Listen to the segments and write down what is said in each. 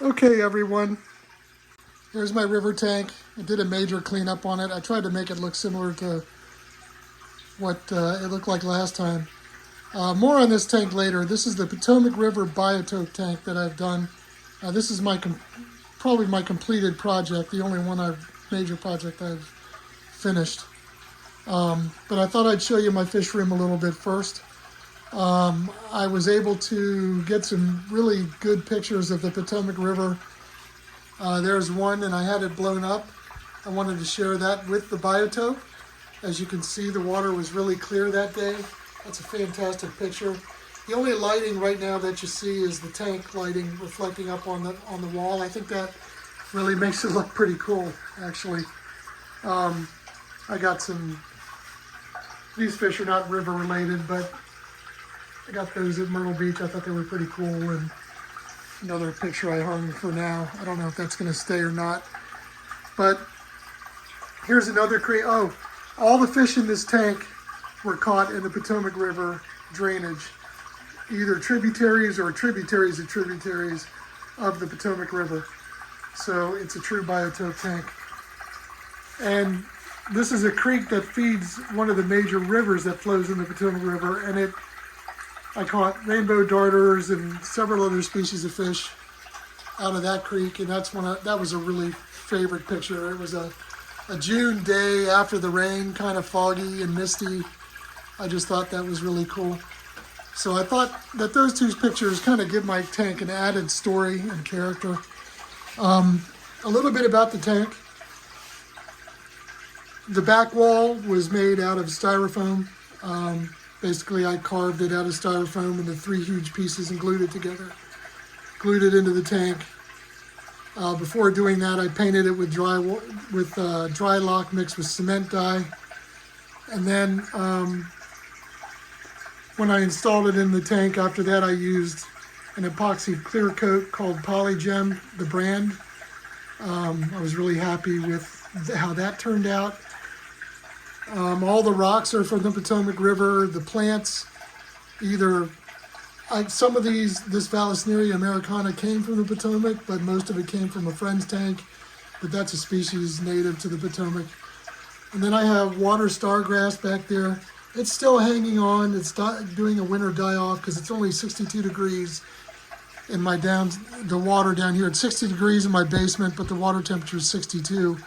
Okay, everyone, here's my river tank. I did a major cleanup on it. I tried to make it look similar to what it looked like last time. More on this tank later. This is the Potomac River Biotope tank that I've done. This is probably my completed project, the only major project I've finished. But I thought I'd show you my fish room a little bit first. I was able to get some really good pictures of the Potomac River. There's one, and I had it blown up. I wanted to share that with the Biotope. As you can see, the water was really clear that day. That's a fantastic picture. The only lighting right now that you see is the tank lighting reflecting up on the wall. I think that really makes it look pretty cool, actually. I got these fish are not river related, but I got those at Myrtle Beach. I thought they were pretty cool, and another picture I hung for now. I don't know if that's going to stay or not. But here's another Oh, all the fish in this tank were caught in the Potomac River drainage, either tributaries or tributaries of tributaries of the Potomac River. So it's a true Biotope tank. And this is a creek that feeds one of the major rivers that flows in the Potomac River, and I caught rainbow darters and several other species of fish out of that creek, and that was a really favorite picture. It was a June day after the rain, kind of foggy and misty. I just thought that was really cool. So I thought that those two pictures kind of give my tank an added story and character. A little bit about the tank. The back wall was made out of styrofoam. Basically, I carved it out of styrofoam into 3 huge pieces and glued it together. Glued it into the tank. Before doing that, I painted it with dry lock mixed with cement dye. And then when I installed it in the tank, after that I used an epoxy clear coat called Polygem, the brand. I was really happy with how that turned out. All the rocks are from the Potomac River. The plants, some of this Vallisneria americana came from the Potomac, but most of it came from a friend's tank. But that's a species native to the Potomac. And then I have water stargrass back there. It's still hanging on. It's doing a winter die-off because it's only 62 degrees in the water down here. It's 60 degrees in my basement, but the water temperature is 62.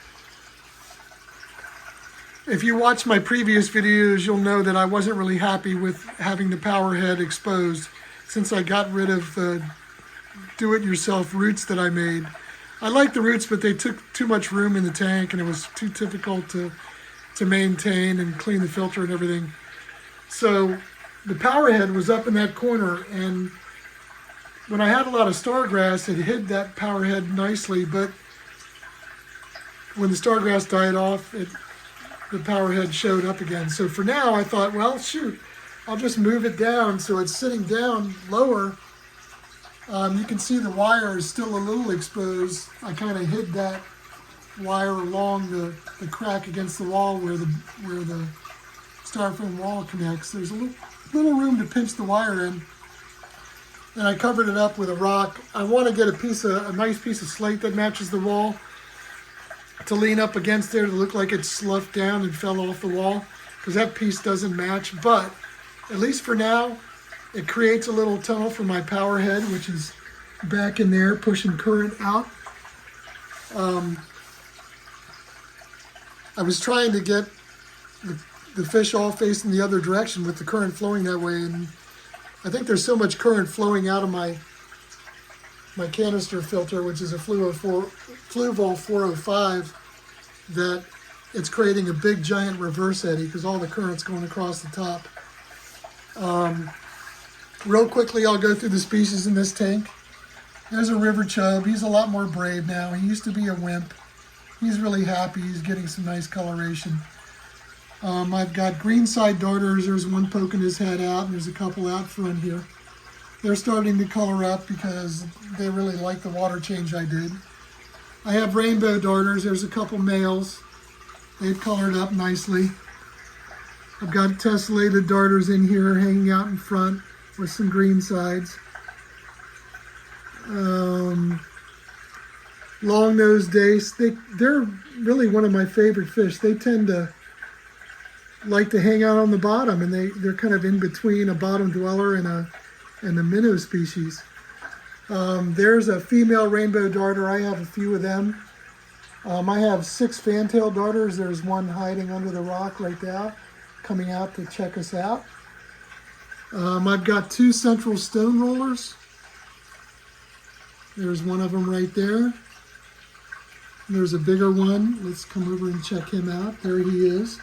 If you watch my previous videos, you'll know that I wasn't really happy with having the power head exposed since I got rid of the do-it-yourself roots that I made. I like the roots, but they took too much room in the tank, and it was too difficult to maintain and clean the filter and everything. So the power head was up in that corner, and when I had a lot of stargrass, it hid that power head nicely, but when the stargrass died off, the power head showed up again. So for now, I thought, well, shoot, I'll just move it down so it's sitting down lower. You can see the wire is still a little exposed. I kind of hid that wire along the crack against the wall where the styrofoam wall connects. There's a little room to pinch the wire in. And I covered it up with a rock. I want to get a nice piece of slate that matches the wall to lean up against there to look like it sloughed down and fell off the wall, because that piece doesn't match. But at least for now, it creates a little tunnel for my power head, which is back in there pushing current out. I was trying to get the fish all facing the other direction with the current flowing that way, and I think there's so much current flowing out of my canister filter, which is a Fluval 405, that it's creating a big giant reverse eddy because all the current's going across the top. Real quickly, I'll go through the species in this tank. There's a river chub. He's a lot more brave now. He used to be a wimp. He's really happy. He's getting some nice coloration. I've got greenside darters. There's one poking his head out, and there's a couple out front here. They're starting to color up because they really like the water change I did. I have rainbow darters. There's a couple males. They've colored up nicely. I've got tessellated darters in here hanging out in front with some green sides. long-nosed dace. They're really one of my favorite fish. They tend to like to hang out on the bottom, and they're kind of in between a bottom dweller and a minnow species. There's a female rainbow darter. I have a few of them. I have 6 fantail darters. There's one hiding under the rock right now, coming out to check us out. I've got 2 central stone rollers. There's one of them right there. There's a bigger one. Let's come over and check him out. There he is.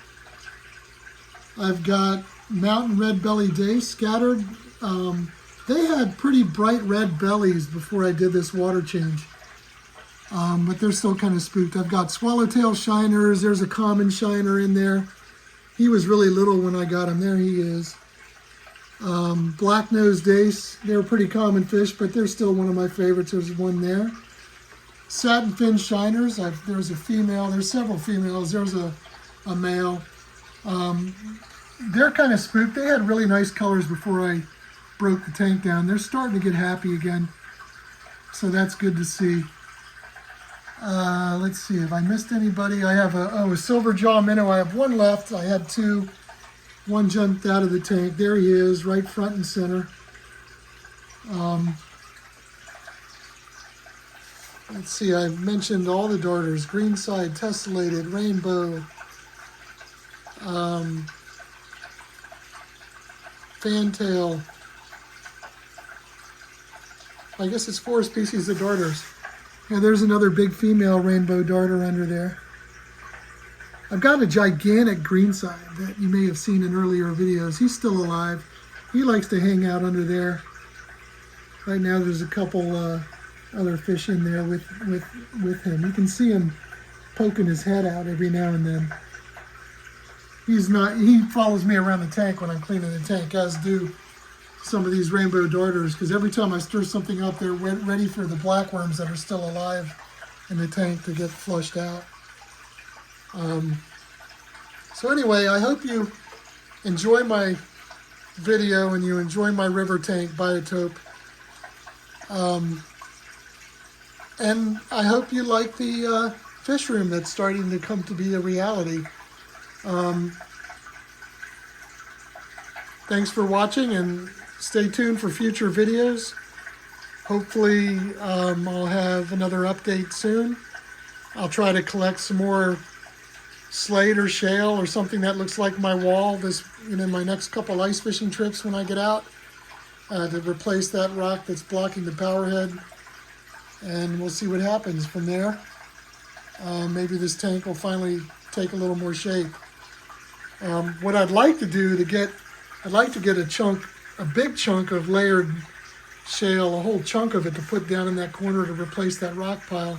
I've got mountain red belly dace scattered. They had pretty bright red bellies before I did this water change, but they're still kind of spooked. I've got swallowtail shiners. There's a common shiner in there. He was really little when I got him. There he is. Black-nosed dace. They're pretty common fish, but they're still one of my favorites. There's one there. Satin fin shiners. There's a female. There's several females. There's a male. They're kind of spooked. They had really nice colors before I broke the tank down. They're starting to get happy again, so that's good to see. Let's see, have I missed anybody? I have a silver jaw minnow. I have one left. I had 2. One jumped out of the tank. There he is, right front and center. Let's see, I've mentioned all the darters: greenside, tessellated, rainbow, fantail. I guess it's 4 species of darters. Yeah, there's another big female rainbow darter under there. I've got a gigantic greenside that you may have seen in earlier videos. He's still alive. He likes to hang out under there. Right now there's a couple other fish in there with him. You can see him poking his head out every now and then. He follows me around the tank when I'm cleaning the tank, as do some of these rainbow darters, because every time I stir something up, they're ready for the blackworms that are still alive in the tank to get flushed out. So anyway, I hope you enjoy my video and you enjoy my river tank biotope. And I hope you like the fish room that's starting to come to be a reality. Thanks for watching, and stay tuned for future videos. Hopefully I'll have another update soon. I'll try to collect some more slate or shale or something that looks like my wall my next couple ice fishing trips when I get out, to replace that rock that's blocking the power head, and we'll see what happens from there. Maybe this tank will finally take a little more shape. What I'd like to do I'd like to get a big chunk of layered shale, a whole chunk of it to put down in that corner to replace that rock pile.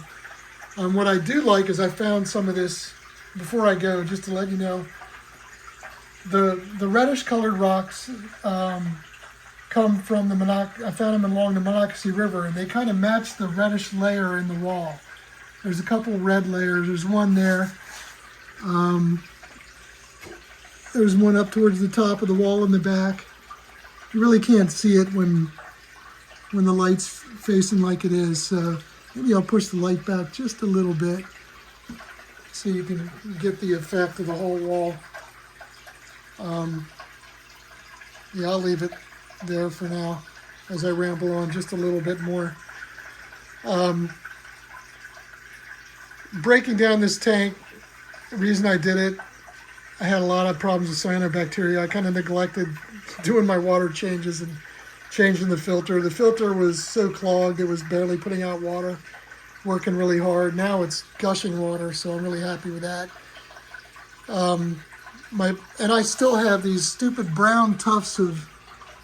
What I do like is I found some of this, before I go, just to let you know, the reddish colored rocks come from I found them along the Monocacy River, and they kind of match the reddish layer in the wall. There's a couple red layers. There's one there. There's one up towards the top of the wall in the back. You really can't see it when the light's facing like it is. So maybe I'll push the light back just a little bit so you can get the effect of the whole wall. Yeah, I'll leave it there for now as I ramble on just a little bit more. Breaking down this tank, the reason I did it, I had a lot of problems with cyanobacteria. I kind of neglected doing my water changes and changing the filter. The filter was so clogged it was barely putting out water, working really hard. Now it's gushing water, so I'm really happy with that. And I still have these stupid brown tufts of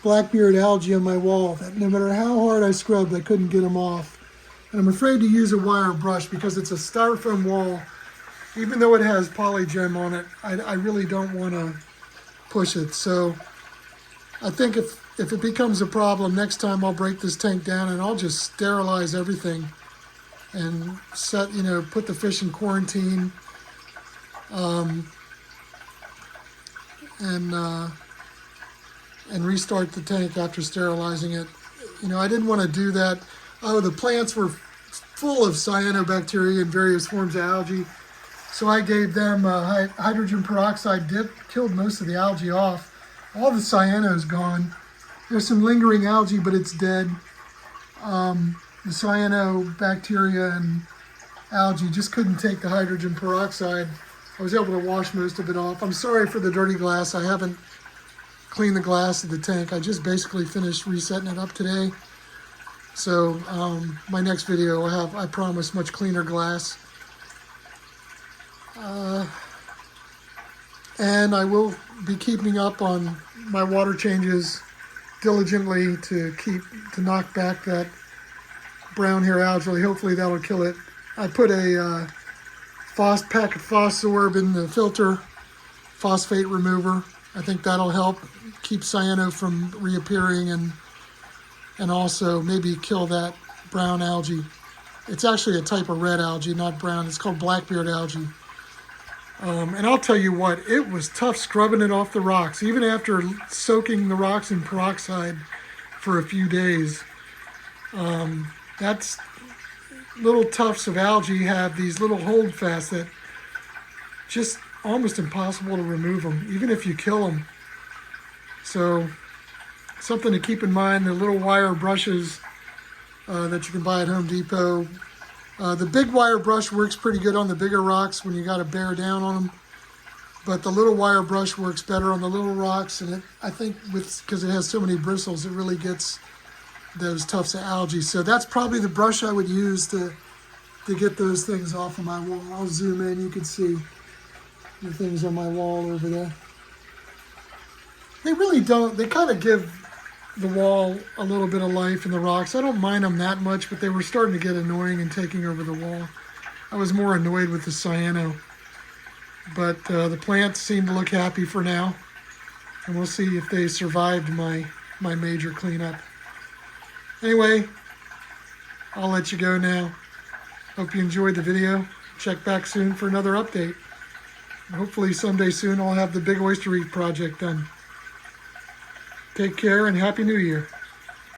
blackbeard algae on my wall that no matter how hard I scrubbed, I couldn't get them off. And I'm afraid to use a wire brush because it's a styrofoam wall. Even though it has polygem on it, I really don't want to push it. So I think if it becomes a problem, next time I'll break this tank down and I'll just sterilize everything and put the fish in quarantine, and restart the tank after sterilizing it. I didn't want to do that. Oh, the plants were full of cyanobacteria and various forms of algae. So I gave them a hydrogen peroxide dip, killed most of the algae off. All the cyano's gone. There's some lingering algae, but it's dead. The cyanobacteria and algae just couldn't take the hydrogen peroxide. I was able to wash most of it off. I'm sorry for the dirty glass. I haven't cleaned the glass of the tank. I just basically finished resetting it up today. So my next video will have, I promise, much cleaner glass. And I will be keeping up on my water changes diligently to knock back that brown hair algae. Hopefully that'll kill it. I put a pack of Phosphorb in the filter, phosphate remover. I think that'll help keep cyano from reappearing and also maybe kill that brown algae. It's actually a type of red algae, not brown. It's called blackbeard algae. And I'll tell you what, it was tough scrubbing it off the rocks, even after soaking the rocks in peroxide for a few days. That's little tufts of algae have these little holdfasts that just almost impossible to remove them, even if you kill them. So something to keep in mind, the little wire brushes that you can buy at Home Depot. The big wire brush works pretty good on the bigger rocks when you got to bear down on them. But the little wire brush works better on the little rocks, and I think because it has so many bristles, it really gets those tufts of algae. So that's probably the brush I would use to get those things off of my wall. I'll zoom in, you can see the things on my wall over there. They really don't, they kind of give the wall a little bit of life in the rocks. I don't mind them that much, but they were starting to get annoying and taking over the wall. I was more annoyed with the cyano. But the plants seem to look happy for now. And we'll see if they survived my major cleanup. Anyway, I'll let you go now. Hope you enjoyed the video. Check back soon for another update. Hopefully someday soon I'll have the Big Oyster Reef project done. Take care and Happy New Year.